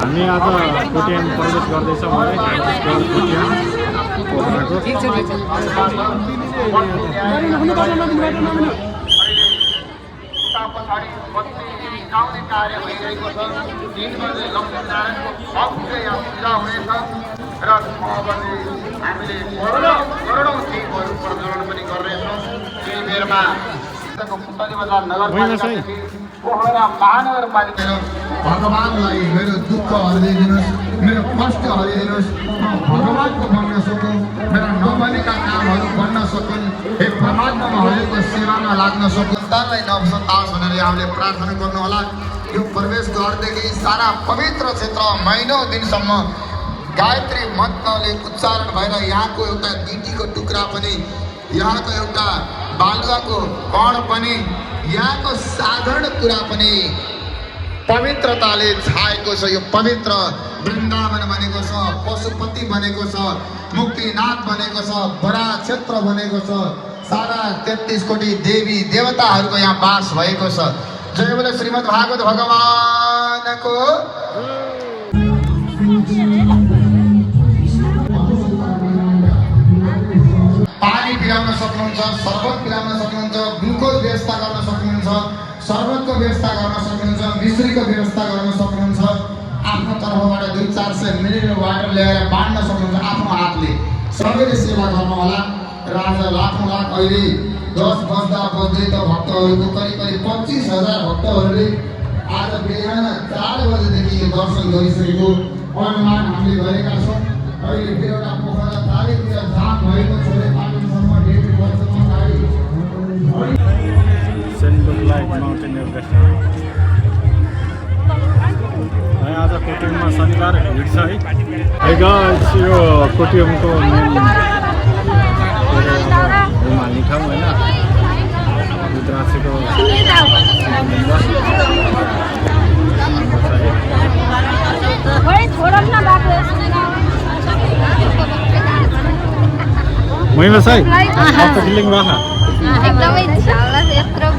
हामी आज कोटियाम प्रवेश गर्दैछौँ है कोटियाम पोखराको गाउने कार्य भइरहेको छ। 3 बजे लक्ष्मीनारायणको भव्य यहाँ पूजा हुनेछ र 6 बजे हामीले करोडौँ दीपहरू प्रज्वलन पनि गर्नेछौँ। केही बेरमा पुतली बजार नगरपालिकादेखि पोखरा महानगरपालिका भगवानलाई मेरो दुःख हरिदिनुहोस्, मेरो कष्ट हरिदिनुहोस्, भगवानको बन्न सकौँ, मेरा नबनेका कामहरू बन्न सकुन्, हे परमात्मा हजुरको सेवामा लाग्न सकौँ, सन्तानलाई नवसन्तास भनेर हामीले प्रार्थना गर्नुहोला। यो प्रवेश द्वारदेखि सारा पवित्र क्षेत्र महिनौँ दिनसम्म गायत्री मन्त्रले उच्चारण भएर यहाँको एउटा गिटीको टुक्रा पनि, यहाँको एउटा बालुवाको कण पनि, यहाँको साधारण कुरा पनि पवित्रताले छाएको छ। यो पवित्र वृन्दावन बनेको छ, पशुपति बनेको छ, मुक्तिनाथ बनेको छ, बडा क्षेत्र बनेको छ, सारा 33 कोटी देवी देवताहरूको यहाँ वास भएको छ। जय बोले श्रीमद् भागवत भगवानको। पानी पिलाउन सक्नुहुन्छ, शरबत पिलाउन सक्नुहुन्छ, ग्लुकोज व्यवस्था गर्न सक्नुहुन्छ, शरबतको व्यवस्था गर्न सक्नुहुन्छ, मिश्रीको व्यवस्था गर्न सक्नुहुन्छ। आफ्नो तर्फबाट 200-400 मिलिलिटर वाटर ल्याएर बाँड्न सक्नुहुन्छ आफ्नो हातले। सबैले सेवा गर्नु होला। र आज लाखौँ लाख अहिले 10 बज्दा बज्दै त भक्तहरूको करिब 25,000 भक्तहरूले आज बिहान 4 बजेदेखि यो दर्शन गरिसकेको अनुमान हामीले गरेका छौँ। अहिले बेलुका पोखरा तारेतिर जाम भएको छ। आज कोटियममा शनिबार भिड छ है। यो कोटियमको मेन हाल्ने ठाउँ होइन, रुद्राक्षको महिमा साई आपको फिलिङ रहा एकदमै झ्याउला यत्रो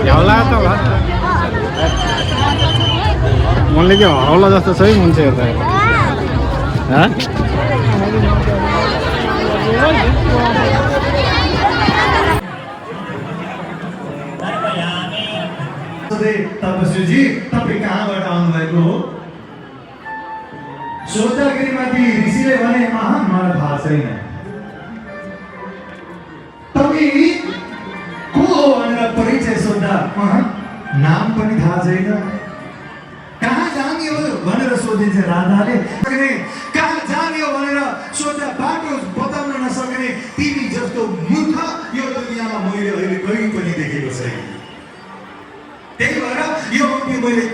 झ्याउला त मनले के हराउला जस्तो छ है मान्छे हेर्दा। तपस्वीजी तपाईँ कहाँबाट आउनुभएको हो? सोच्दाखेरिमाथि ऋषिले भने मलाई थाहा छैन। तपाईँ को हो भनेर परिचय सोद्धा नाम पनि थाहा छैन। कहाँ जाने हो भनेर सोधिन्छ राधाले। कहाँ जाने हो भनेर सोध्दा बाटो बताउन नसक्ने तिमी जस्तो मूर्ख यो दुनियाँमा मैले अहिले कहीँ पनि देखेको छैन। त्यही भएर यो मैले